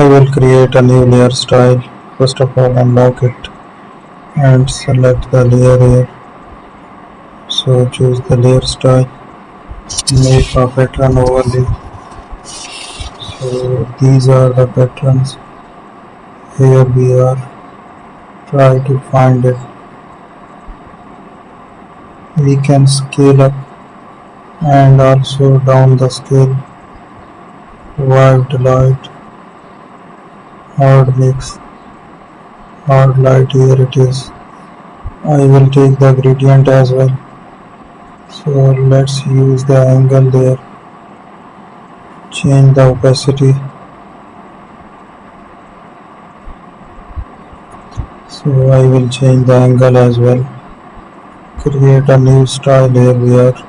I will create a new layer style. First of all, unlock it and select the layer here. So choose the layer style, make a pattern overlay. So these are the patterns. Here we are. Try to find it. We can scale up and also down the scale. White light, hard mix, hard light, here it is. I will take the gradient as well. So let's use the angle there. Change the opacity. So I will change the angle as well. Create a new style, here we are.